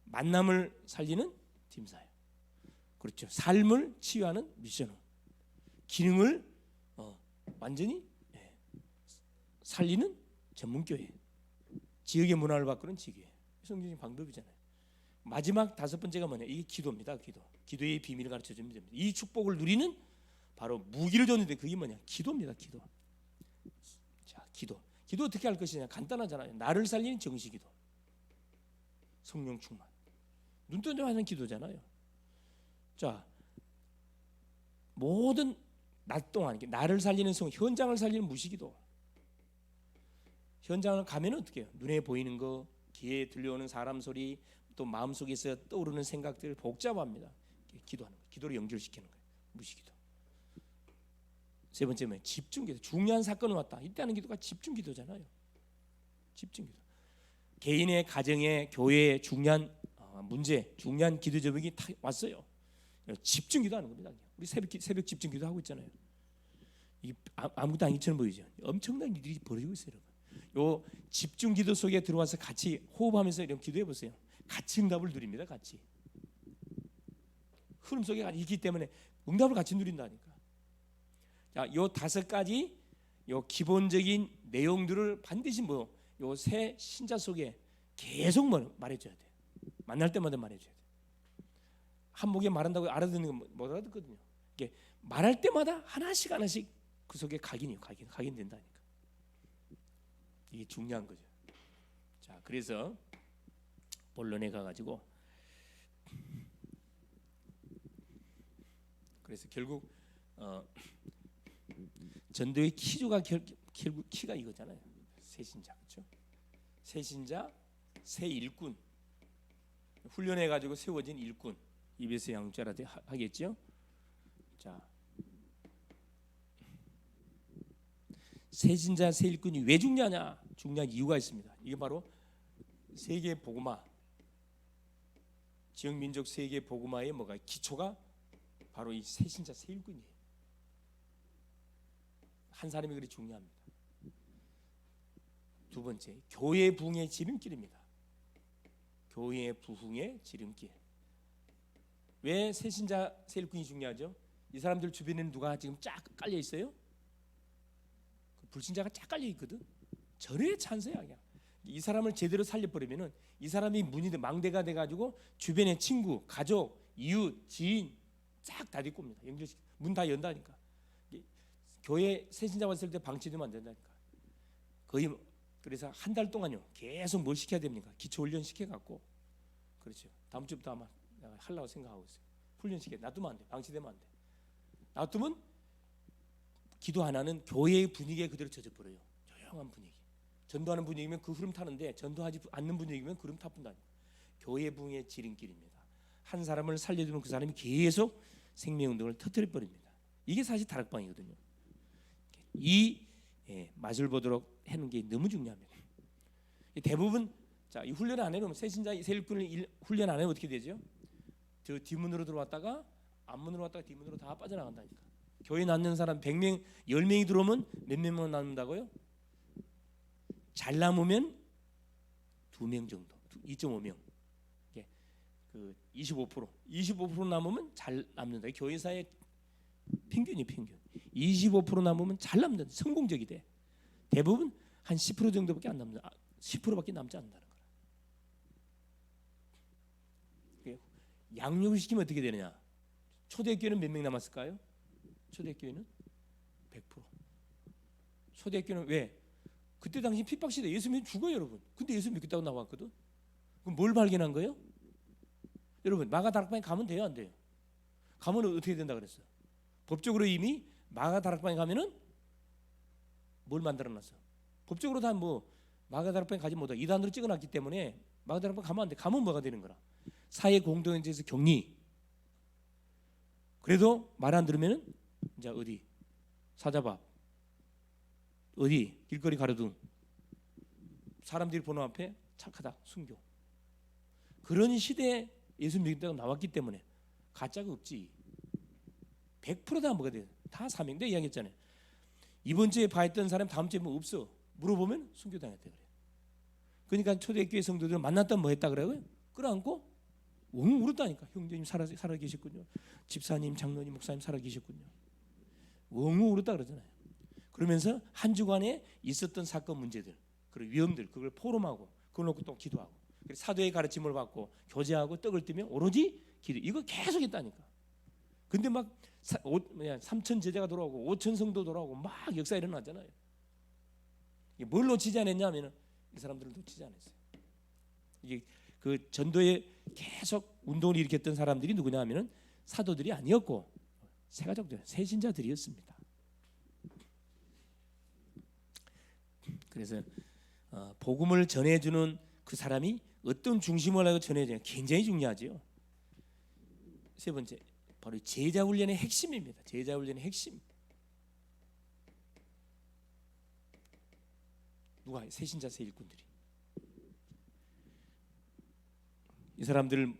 만남을 살리는 팀사역, 그렇죠. 삶을 치유하는 미션을, 기능을 완전히 살리는 전문교회, 지역의 문화를 바꾸는 지교회. 성경적인 방법이잖아요. 마지막 5번째가 뭐냐? 이게 기도입니다. 기도의 비밀을 가르쳐 주면 됩니다. 이 축복을 누리는 바로 무기를 줬는데 그게 뭐냐? 기도입니다. 기도. 자, 기도 어떻게 할 것이냐? 간단하잖아요. 나를 살리는 정시기도, 성령 충만, 눈 뜨자마자 기도잖아요. 자, 모든 낮 동안 나를 살리는 현장을 살리는 무시기도. 현장을 가면 어떻게 해요? 눈에 보이는 거, 귀에 들려오는 사람 소리, 또 마음속에서 떠오르는 생각들을 복잡합니다. 기도하는 거예요. 기도로 연결시키는 거예요. 무시기도. 세 번째 뭐예요? 집중기도. 중요한 사건이 왔다. 이때 하는 기도가 집중기도잖아요. 집중기도. 개인의 가정의 교회의 중요한 문제, 중요한 기도 제목이 왔어요. 집중기도 하는 겁니다. 우리 새벽 집중기도 하고 있잖아요. 이 아무것도 아니처럼 보이죠. 엄청난 일들이 벌어지고 있어요, 여러분. 요 집중기도 속에 들어와서 같이 호흡하면서 이런 기도해 보세요. 같이 응답을 누립니다. 같이 흐름 속에 있기 때문에 응답을 같이 누린다니까. 자, 요 5가지 요 기본적인 내용들을 반드시 요 새 신자 속에 계속 말해줘야 돼. 만날 때마다 말해줘야 돼. 한목에 말한다고 알아듣는 건 못 알아듣거든요. 이게 말할 때마다 하나씩 그 속에 각인된다니까. 이게 중요한 거죠. 자, 그래서 본론에 가가지고 그래서 결국 전도의 결국 키가 이거잖아요. 새신자, 그렇죠? 새신자, 새 일꾼, 훈련해 가지고 세워진 일꾼, 입에서 양자라 하겠죠. 자, 새신자, 새 일꾼이 왜 중요하냐? 중요한 이유가 있습니다. 이게 바로 세계 복음화, 지역 민족 세계 복음화의 기초가 바로 이 새신자, 새 일꾼이에요. 한 사람이 그리 중요합니다. 두 번째, 교회 부흥의 지름길입니다. 교회 부흥의 지름길. 왜 새신자, 새 일꾼이 중요하죠? 이 사람들 주변에는 누가 지금 쫙 깔려 있어요? 불신자가 쫙 깔려 있거든. 절의 찬스야 그냥. 이 사람을 제대로 살려버리면은 이 사람이 망대가 돼가지고 주변의 친구, 가족, 이웃, 지인 쫙 다 데리고 옵니다. 연결시켜 문 다 연다니까. 교회 새신자 왔을 때 방치되면 안 된다니까. 거의 그래서 한 달 동안요 계속 뭘 시켜야 됩니까? 기초 훈련 시켜갖고. 그렇죠. 다음 주부터 아마 내가 하려고 생각하고 있어요. 훈련시켜. 놔두면 안 돼. 방치되면 안 돼. 놔두면 기도 하나는 교회의 분위기에 그대로 젖어버려요. 조용한 분위기. 전도하는 분위기면 그 흐름 타는데 전도하지 않는 분위기면 그 흐름 타뿐다니까. 교회 부흥의 지름길입니다. 한 사람을 살려주면 그 사람이 계속 생명운동을 터뜨려 버립니다. 이게 사실 다락방이거든요. 이 맛을 보도록 하는 게 너무 중요합니다. 대부분 이 훈련 안 해놓으면 새신자 세일꾼을 훈련 안 해면 어떻게 되죠? 저 뒷문으로 들어왔다가 앞문으로 왔다가 뒷문으로 다 빠져나간다니까. 교회 낳는 사람 100명 10명이 들어오면 몇 명만 남는다고요? 잘 남으면 2명 정도, 2.5명. 그 25% 남으면 잘 남는다. 교회사의 평균이 평균. 25% 남으면 잘 남는다. 성공적이 돼. 대부분 한 10% 정도밖에 안 남는다. 10%밖에 남지 않는다는 거라. 양육을 시키면 어떻게 되느냐? 초대교회는 몇 명 남았을까요? 초대교회는 100%. 초대교회는 왜? 그때 당시 핍박시대 예수 믿으면 죽어요, 여러분. 근데 예수 믿겠다고 나왔거든. 그럼 뭘 발견한 거예요? 여러분, 마가다락방에 가면 돼요, 안 돼요? 가면 어떻게 된다 그랬어요? 법적으로 이미 마가다락방에 가면은 뭘 만들어놨어? 법적으로 다 뭐 마가다락방에 가지 못하고 이단으로 찍어놨기 때문에 마가다락방 가면 안 돼. 가면 뭐가 되는 거라? 사회 공동체에서 격리. 그래도 말 안 들으면은 이제 어디 사자밥, 어디 길거리 가로등, 사람들이 보는 앞에 착하다 순교. 그런 시대에 예수 믿다가 나왔기 때문에 가짜가 없지. 100%다 뭐가 돼? 다 사명대 이야기했잖아요. 이번 주에 봐했던 사람 다음 주에 뭐 없어. 물어보면 순교당했다 그래. 그러니까 초대교회 성도들 만났다 뭐 했다 그래요? 끌어안고 웅 울었다니까. 형제님 살아 계셨군요. 집사님, 장로님, 목사님 살아 계셨군요. 웅 울었다 그러잖아요. 그러면서 한 주간에 있었던 사건 문제들, 그리고 위험들 그걸 포럼하고 그걸 놓고 또 기도하고 사도의 가르침을 받고 교제하고 떡을 띠며 오로지 기도. 이거 계속 했다니까. 근데 막 3천 제자가 돌아오고 5천 성도 돌아오고 막 역사 일어나잖아요. 뭘 놓치지 않았냐면 이 사람들을 놓치지 않았어요. 이게 그 전도에 계속 운동을 일으켰던 사람들이 누구냐 하면은 사도들이 아니었고 세가족들, 세신자들이었습니다. 그래서 복음을 전해주는 그 사람이 어떤 중심을 하고 전해주냐 굉장히 중요하죠. 세 번째, 바로 제자 훈련의 핵심입니다. 제자 훈련의 핵심. 누가? 새신자 세일꾼들이. 이 사람들을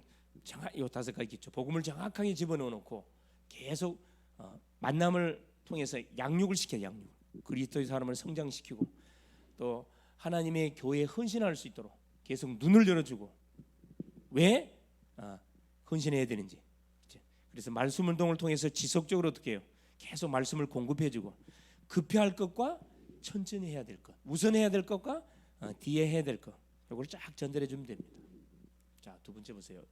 이 5가지 있죠. 복음을 정확하게 집어넣어 놓고 계속 만남을 통해서 양육을 시켜요. 양육. 그리스도의 사람을 성장시키고 또 하나님의 교회에 헌신할 수 있도록 계속 눈을 열어주고 왜 헌신해야 되는지. 그래서 말씀 운동을 통해서 지속적으로 어떻게 해요? 계속 말씀을 공급해주고 급해할 것과 천천히 해야 될 것, 우선해야 될 것과 뒤에 해야 될 것, 이걸 쫙 전달해 주면 됩니다. 자, 두 번째 보세요.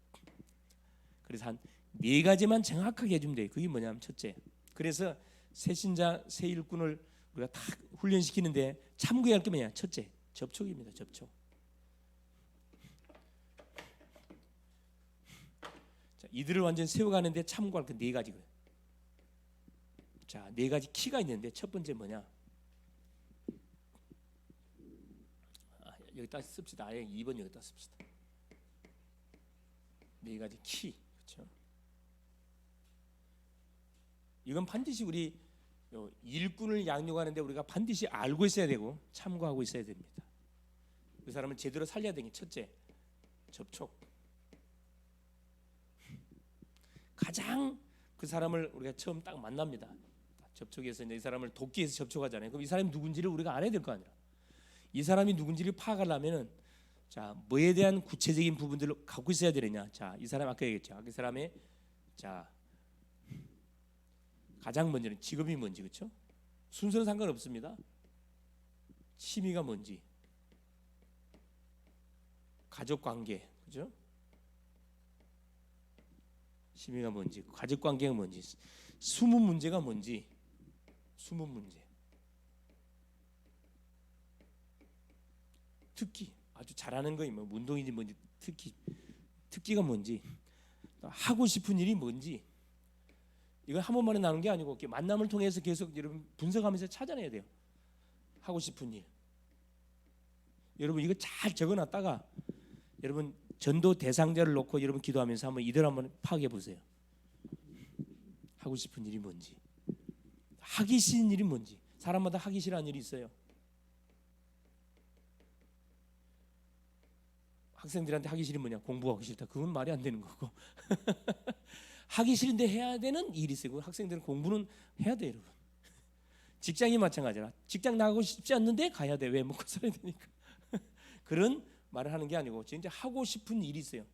그래서 한 4가지만 정확하게 해주면 돼요. 그게 뭐냐면 첫째, 그래서 새신자 새일꾼을 우리가 다 훈련시키는데 참고해야 할 게 뭐냐? 첫째, 접촉입니다. 접촉. 자, 이들을 완전 세워가는데 참고할 게 4가지거든요. 자, 4가지 키가 있는데 첫 번째 뭐냐? 여기다 씁시다. 아예 2번 여기다 씁시다. 4가지 키. 그렇죠? 이건 반드시 우리 일꾼을 양육하는데 우리가 반드시 알고 있어야 되고 참고하고 있어야 됩니다. 그 사람을 제대로 살려야 되는 게 첫째, 접촉. 가장 그 사람을 우리가 처음 딱 만납니다. 접촉해서 이 사람을 돕기 위해서 접촉하잖아요. 그럼 이 사람이 누군지를 우리가 알아야 될 거 아니라. 이 사람이 누군지를 파악하려면은 자, 뭐에 대한 구체적인 부분들을 갖고 있어야 되느냐. 자, 이 사람 아까 얘기했죠. 그 사람의 자 가장 먼저는 직업이 뭔지, 그렇죠? 순서는 상관없습니다. 취미가 뭔지, 가족 관계, 그렇죠? 취미가 뭔지, 가족 관계가 뭔지, 숨은 문제가 뭔지, 숨은 문제. 특기, 아주 잘하는 거이 뭐 운동인지 뭔지 특기가 뭔지. 하고 싶은 일이 뭔지, 이건 한 번만에 나오는 게 아니고 만남을 통해서 계속 여러분 분석하면서 찾아내야 돼요. 하고 싶은 일. 여러분 이거 잘 적어놨다가 여러분 전도 대상자를 놓고 여러분 기도하면서 한번 이대로 한번 파악해 보세요. 하고 싶은 일이 뭔지, 하기 싫은 일이 뭔지. 사람마다 하기 싫어하는 일이 있어요. 학생들한테 하기 싫은 뭐냐? 공부하기 싫다. 그건 말이 안 되는 거고. 하기 싫은데 해야 되는 일이 있어요. 학생들은 공부는 해야 돼요, 여러분. 직장이 마찬가지라. 직장 나가고 싶지 않는데 가야 돼. 왜? 먹고 살아야 되니까. 그런 말을 하는 게 아니고 진짜 하고 싶은 일이 있어요.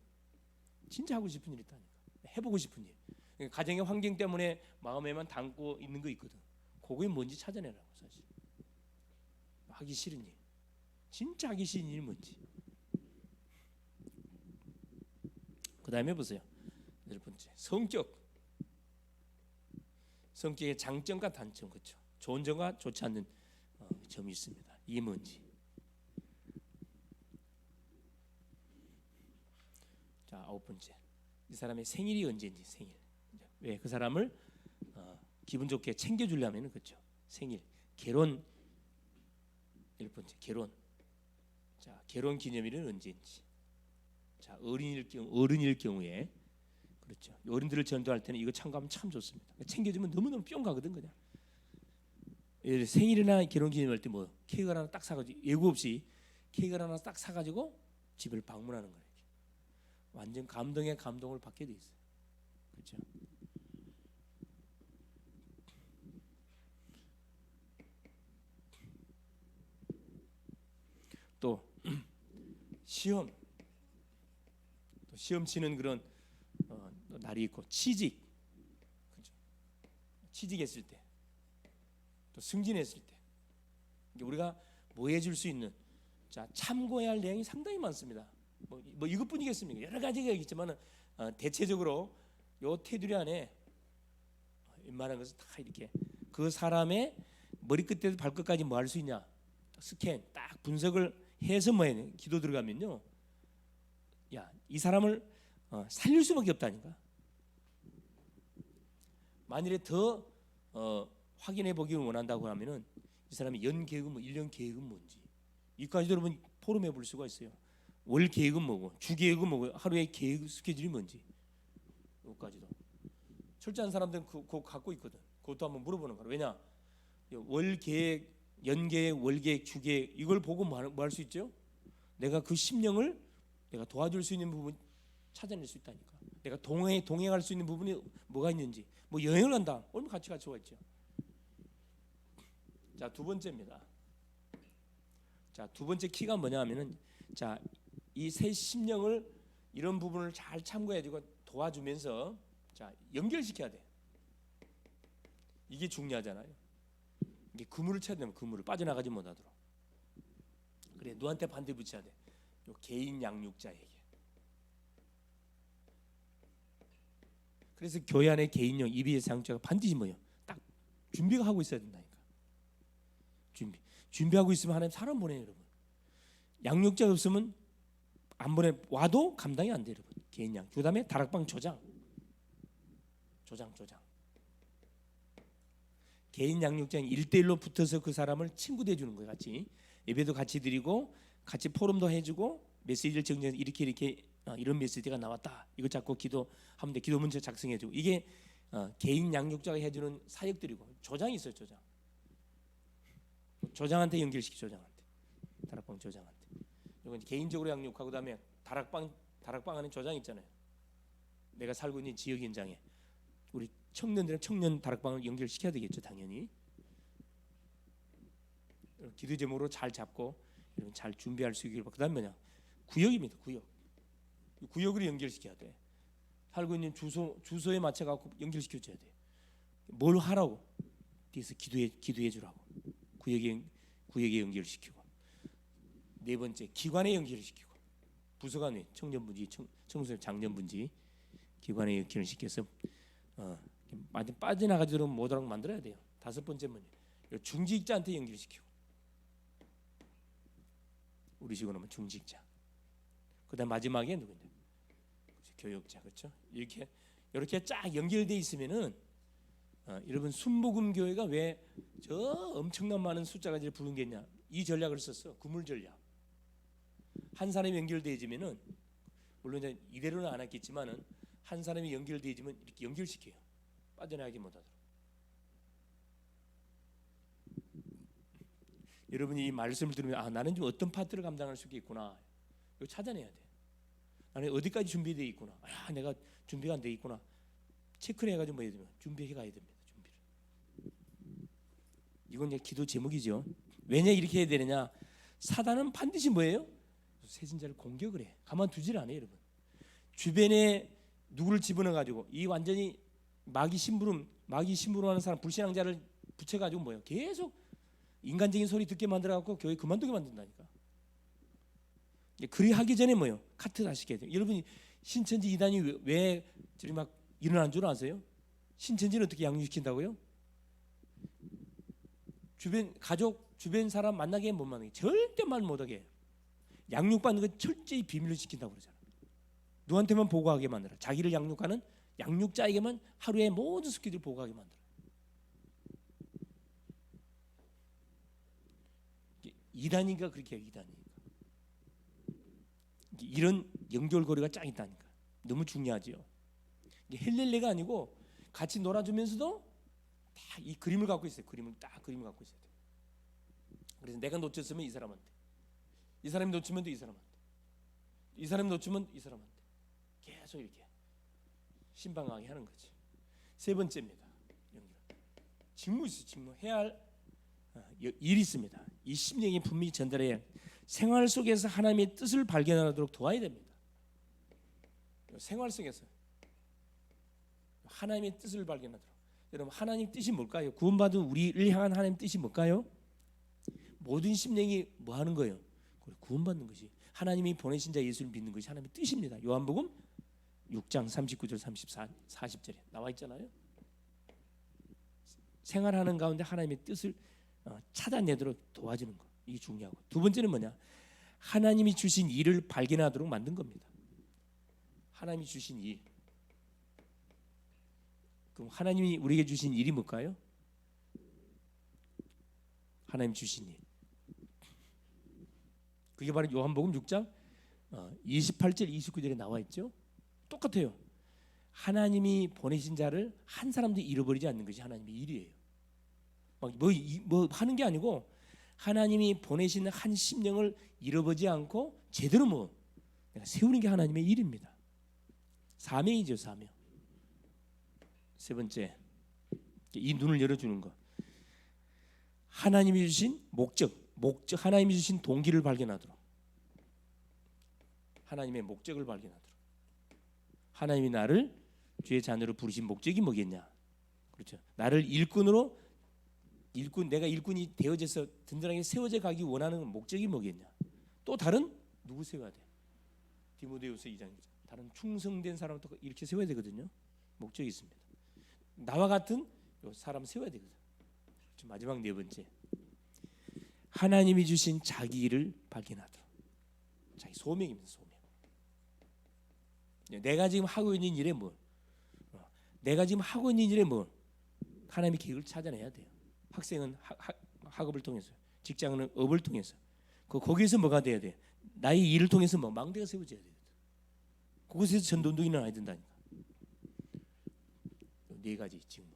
진짜 하고 싶은 일이 있다니까. 해보고 싶은 일. 가정의 환경 때문에 마음에만 담고 있는 거 있거든. 그게 뭔지 찾아내라고. 사실 하기 싫은 일, 진짜 하기 싫은 일이 뭔지. 그 다음에 보세요. 네 번째, 성격의 장점과 단점. 그렇죠. 좋은 점과 좋지 않는 점이 있습니다. 이게 뭔지. 자, 아홉 번째, 이 사람의 생일이 언제인지. 생일. 왜 그 사람을 기분 좋게 챙겨주려면, 그렇죠. 생일, 결혼. 일 번째, 결혼. 자, 결혼 기념일은 언제인지. 자, 어른일 경우에, 그렇죠. 어른들을 전도할 때는 이거 참고하면 참 좋습니다. 챙겨주면 너무너무 뿅 가거든. 그냥 생일이나 결혼 기념일 때 뭐 케이크를 하나 딱 사가지고, 예고 없이 케이크를 하나 딱 사가지고 집을 방문하는 거예요. 완전 감동에 감동을 받게 돼 있어요. 그렇죠. 또 시험 치는 그런 날이 있고, 취직, 그렇죠. 취직했을 때, 또 승진했을 때, 우리가 뭐 해줄 수 있는, 자, 참고해야 할 내용이 상당히 많습니다. 뭐 이것뿐이겠습니까? 여러 가지가 있겠지만 대체적으로 요 테두리 안에 웬만한 것은 다 이렇게 그 사람의 머리끝에서 발끝까지 뭐 할 수 있냐, 스캔 딱 분석을 해서 뭐 해야 돼. 기도 들어가면요, 야, 이 사람을 살릴 수밖에 없다니까. 만일에 더 확인해 보기를 원한다고 하면은 이 사람의 연 계획은 뭐 1년 계획은 뭔지, 이까지 여러분 포럼해 볼 수가 있어요. 월 계획은 뭐고, 주 계획은 뭐고, 하루의 계획 스케줄이 뭔지, 여기까지도. 철저한 사람들은 그거 갖고 있거든. 그것도 한번 물어보는 거야. 왜냐? 월 계획, 연 계획, 월 계획, 주 계획, 이걸 보고 뭐 할 수 있죠? 내가 그 심령을 내가 도와줄 수 있는 부분 찾아낼 수 있다니까. 내가 동행할 수 있는 부분이 뭐가 있는지. 뭐 여행을 간다, 얼마나 가치가 있죠. 자, 두 번째입니다. 자, 두 번째 키가 뭐냐 하면은, 자, 이 새 심령을 이런 부분을 잘 참고해주고 도와주면서, 자, 연결시켜야 돼. 이게 중요하잖아요. 이게 그물을 쳐야 되면 그물을 빠져나가지 못하도록. 그래, 누구한테 반대 붙여야 돼. 요 개인 양육자에게. 그래서 교회 안에 개인용 EBS 양육자가 반드시 뭐예요? 딱 준비가 하고 있어야 된다니까. 준비하고 있으면 하나님 사람 보내요, 여러분. 양육자 없으면 안 보내, 와도 감당이 안 돼요, 여러분. 개인 양. 그다음에 다락방 조장. 개인 양육장이 1대1로 붙어서 그 사람을 친구 돼 주는 거예요. 같이 예배도 같이 드리고, 같이 포럼도 해주고, 메시지를 정리해서 이렇게 이런 메시지가 나왔다, 이거 잡고 기도하면 돼. 기도 문자 작성해주고. 이게 개인 양육자가 해주는 사역들이고, 조장이 있어요. 조장한테 연결시키. 다락방 조장한테. 이건 개인적으로 양육하고, 그다음에 다락방 안에 조장 있잖아요. 내가 살고 있는 지역 현장에 우리 청년들은 청년 다락방을 연결시켜야 되겠죠, 당연히. 기도 제목으로 잘 잡고 잘 준비할 수 있기를. 그다음 뭐냐? 구역입니다. 구역으로 연결시켜야 돼. 살고 있는 주소에 맞춰 갖고 연결시켜줘야 돼. 뭘 하라고? 뒤에서 기도해 주라고. 구역에 연결시키고. 네 번째, 기관에 연결시키고. 부서관에 청년분지, 청소년 장년분지 기관에 연결시켜서 빠져나가도록 못하도록 만들어야 돼요. 다섯 번째 뭐냐? 중직자한테 연결시키고. 우리 식으로 하면 중직자. 그다음 마지막에 누구냐? 교역자, 그렇죠? 이렇게 쫙 연결돼 있으면은 여러분 순복음 교회가 왜 저 엄청난 많은 숫자가 이제 부른 게 있냐? 이 전략을 썼어. 그물 전략. 한 사람이 연결되어지면은 물론 이제 이대로는 안 했겠지만은 한 사람이 연결되어지면 이렇게 연결시켜요. 빠져나가지 못하도록. 여러분이 이 말씀을 들으면 나는 좀 어떤 파트를 감당할 수 있겠구나. 이거 찾아내야 돼. 나는 어디까지 준비되어 있구나. 내가 준비가 안 돼 있구나. 체크를 해가지고 뭐 해야 되면 준비해 가야 됩니다. 준비를. 이건 이제 기도 제목이죠. 왜냐 이렇게 해야 되느냐? 사단은 반드시 뭐예요? 세진자를 공격을 해. 가만두질 않아요, 여러분. 주변에 누구를 집어넣어 가지고 이 완전히 마귀 심부름하는 사람, 불신앙자를 붙여가지고 뭐예요? 계속 인간적인 소리 듣게 만들어갖고 교회 그만두게 만든다니까. 그리 하기 전에 뭐예요? 카트 다시 해야 돼요. 여러분이 신천지 이단이 왜 저리 막 일어난 줄 아세요? 신천지는 어떻게 양육시킨다고요? 주변 가족, 주변 사람 만나게 못 만나게, 절대 말 못하게 해요. 양육받는 건 철저히 비밀로 지킨다고 그러잖아요. 누구한테만 보고하게 만들어. 자기를 양육하는 양육자에게만 하루에 모든 스케줄 보고하게 만들어. 이단이가 그렇게 해요. 이단이가. 이런 연결고리가 쫙 있다니까. 너무 중요하죠. 헬렐레가 아니고 같이 놀아주면서도 다 이 그림을 갖고 있어요. 그림을 갖고 있어야 돼요. 그래서 내가 놓쳤으면 이 사람한테, 이 사람이 놓치면 또 이 사람한테, 이 사람이 놓치면 이 사람한테 계속 이렇게 신방하게 하는 거지. 세 번째입니다. 직무 있어요. 직무 해야 할 일이 있습니다. 이 심령이 분명히 전달해야 생활 속에서 하나님의 뜻을 발견하도록 도와야 됩니다. 생활 속에서 하나님의 뜻을 발견하도록. 여러분 하나님 뜻이 뭘까요? 구원받은 우리를 향한 하나님 뜻이 뭘까요? 모든 심령이 뭐 하는 거예요? 구원받는 것이 하나님이 보내신 자 예수를 믿는 것이 하나님의 뜻입니다. 요한복음 6장 39절 40절에 나와 있잖아요. 생활하는 가운데 하나님의 뜻을 찾아내도록 도와주는 거, 이게 중요하고, 두 번째는 뭐냐? 하나님이 주신 일을 발견하도록 만든 겁니다. 하나님이 주신 일. 그럼 하나님이 우리에게 주신 일이 뭘까요? 하나님 주신 일. 그게 바로 요한복음 6장 28절 29절에 나와 있죠. 똑같아요. 하나님이 보내신 자를 한 사람도 잃어버리지 않는 것이 하나님의 일이에요. 뭐 하는 게 아니고 하나님이 보내신 한 심령을 잃어버리지 않고 제대로 내가 세우는 게 하나님의 일입니다. 사명이죠, 사명. 세 번째, 이 눈을 열어주는 거. 하나님이 주신 목적, 하나님이 주신 동기를 발견하도록. 하나님의 목적을 발견하도록. 하나님이 나를 주의 자녀로 부르신 목적이 뭐겠냐? 그렇죠. 나를 내가 일꾼이 되어져서 든든하게 세워져 가기 원하는 목적이 뭐겠냐? 또 다른 누구 세워야 돼? 디모데후서 2장이죠. 다른 충성된 사람도 이렇게 세워야 되거든요. 목적이 있습니다. 나와 같은 사람 세워야 되거든. 마지막 네 번째, 하나님이 주신 자기 일을 발견하도록. 자기 소명입니다. 소명. 내가 지금 하고 있는 일에 하나님의 계획을 찾아내야 돼요. 학생은 학업을 통해서, 직장은 업을 통해서, 거기에서 뭐가 돼야 돼? 나의 일을 통해서 망대가 세워져야 돼. 그곳에서 전도운동이 일어나야 된다니까. 네 가지 직무.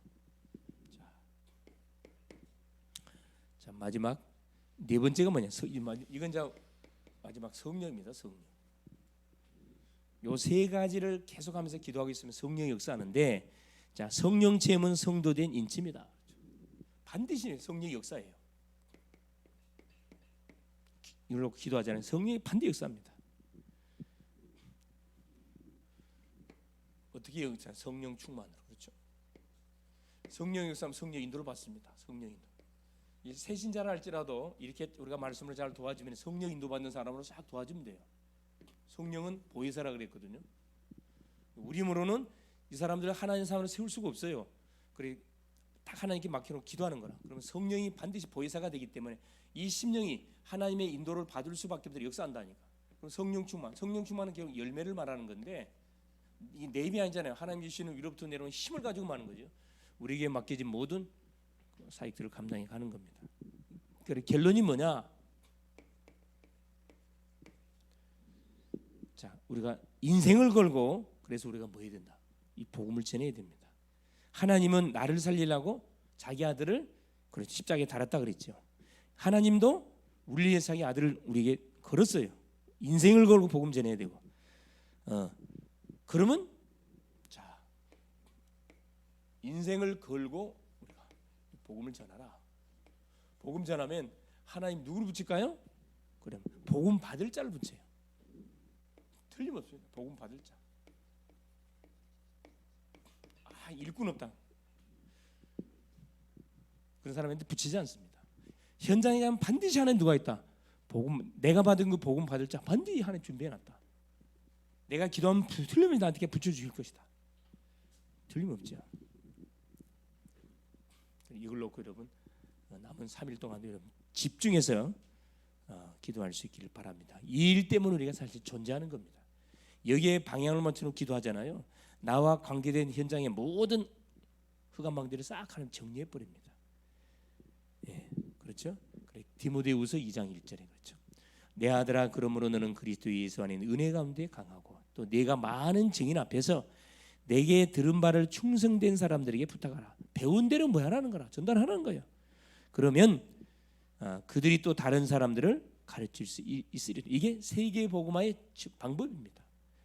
자, 마지막 네 번째가 뭐냐? 이건 마지막 성령입니다. 성령. 요 세 가지를 계속하면서 기도하고 있으면 성령이 역사하는데, 자, 성령 체험은 성도된 인치입니다. 반드시 성령의 역사예요. 이걸로 기도하잖아요. 성령이 반드시 역사합니다. 어떻게 역사? 성령 충만으로. 그렇죠. 성령 역사하면 성령 인도를 받습니다. 성령 인도. 이 새신자라 할지라도 이렇게 우리가 말씀을 잘 도와주면 성령 인도 받는 사람으로 싹 도와주면 돼요. 성령은 보혜사라 그랬거든요. 우리 힘으로는 이 사람들을 하나님 사람으로 세울 수가 없어요. 그래 딱 하나님께 맡겨놓고 기도하는 거라. 그러면 성령이 반드시 보혜사가 되기 때문에 이 심령이 하나님의 인도를 받을 수밖에 없도록 역사한다니까. 그럼 성령 충만은 결국 열매를 말하는 건데, 이 내비 아니잖아요. 하나님 주시는 위로부터 내려오는 힘을 가지고 마는 거죠. 우리에게 맡겨진 모든 사역들을 감당해 가는 겁니다. 그래 결론이 뭐냐? 자, 우리가 인생을 걸고 그래서 우리가 뭐 해야 된다? 이 복음을 전해야 됩니다. 하나님은 나를 살리려고 자기 아들을 그렇죠. 십자가에 달았다 그랬죠. 하나님도 우리 위해 자기 아들을 우리에게 걸었어요. 인생을 걸고 복음 전해야 되고. 그러면 자 인생을 걸고 우리가 복음을 전하라. 복음 전하면 하나님 누구를 붙일까요? 그럼 복음 받을 자를 붙여요. 틀림없어요. 복음 받을 자. 일꾼 없다. 그런 사람한테 붙이지 않습니다. 현장에 가면 반드시 하나님 누가 있다. 복음 내가 받은 그 복음 받을 자 반드시 하나님 준비해놨다. 내가 기도하면 틀림없이 나한테 붙여주실 것이다. 틀림없죠. 이걸 놓고 여러분 남은 3일 동안 여러분 집중해서 기도할 수 있기를 바랍니다. 이 일 때문에 우리가 사실 존재하는 겁니다. 여기에 방향을 맞추고 기도하잖아요. 나와 관계된 현장의 모든 흑암방들을 싹 하나님 정리해 버립니다. 예, 그렇죠? 디모데후서 2장 1절에 그렇죠. 내 아들아 그러므로 너는 그리스도 예수 안에 은혜 가운데 강하고 또 내가 많은 증인 앞에서 내게 들은 바를 충성된 사람들에게 부탁하라. 배운 대로 뭐 하라는 거라 전달하는 거예요. 그러면 그들이 또 다른 사람들을 가르칠 수 있으리라. 이게 세계 복음화의 방법입니다.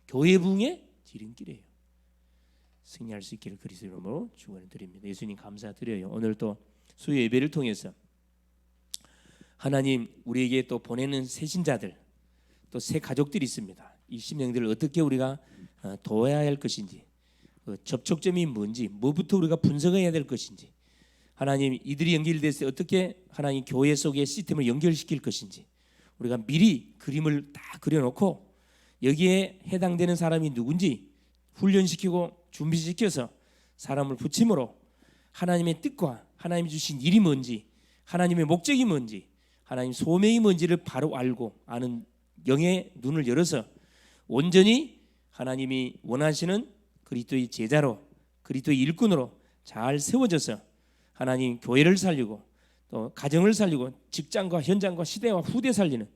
교회 부흥의 지름길이에요. 승리할 수 있기를 그리스도 이름으로 축원드립니다. 예수님 감사드려요. 오늘 또 수요 예배를 통해서 하나님 우리에게 또 보내는 새 신자들 또 새 가족들이 있습니다. 이 심령들을 어떻게 우리가 도와야 할 것인지 접촉점이 뭔지 뭐부터 우리가 분석해야 될 것인지 하나님 이들이 연결됐을 때 어떻게 하나님 교회 속의 시스템을 연결시킬 것인지 우리가 미리 그림을 다 그려놓고 여기에 해당되는 사람이 누군지 훈련시키고 준비시켜서 사람을 붙임으로 하나님의 뜻과 하나님이 주신 일이 뭔지 하나님의 목적이 뭔지 하나님 소명이 뭔지를 바로 알고 아는 영의 눈을 열어서 온전히 하나님이 원하시는 그리스도의 제자로 그리스도의 일꾼으로 잘 세워져서 하나님 교회를 살리고 또 가정을 살리고 직장과 현장과 시대와 후대 살리는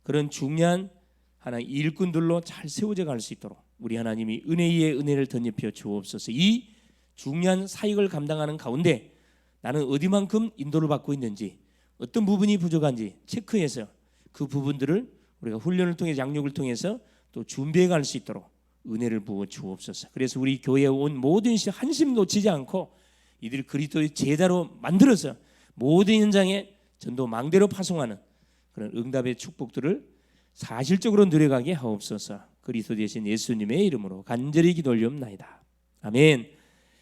그런 중요한 하나님 일꾼들로 잘 세워져 갈 수 있도록 우리 하나님이 은혜 위에 은혜를 덧입혀 주옵소서. 이 중요한 사역을 감당하는 가운데 나는 어디만큼 인도를 받고 있는지 어떤 부분이 부족한지 체크해서 그 부분들을 우리가 훈련을 통해 양육을 통해서 또 준비해 갈 수 있도록 은혜를 부어 주옵소서. 그래서 우리 교회에 온 모든 한심 놓치지 않고 이들 그리스도의 제자로 만들어서 모든 현장에 전도 망대로 파송하는 그런 응답의 축복들을 사실적으로 누려가게 하옵소서. 그리스도 되신 예수님의 이름으로 간절히 기도 올리옵나이다. 아멘.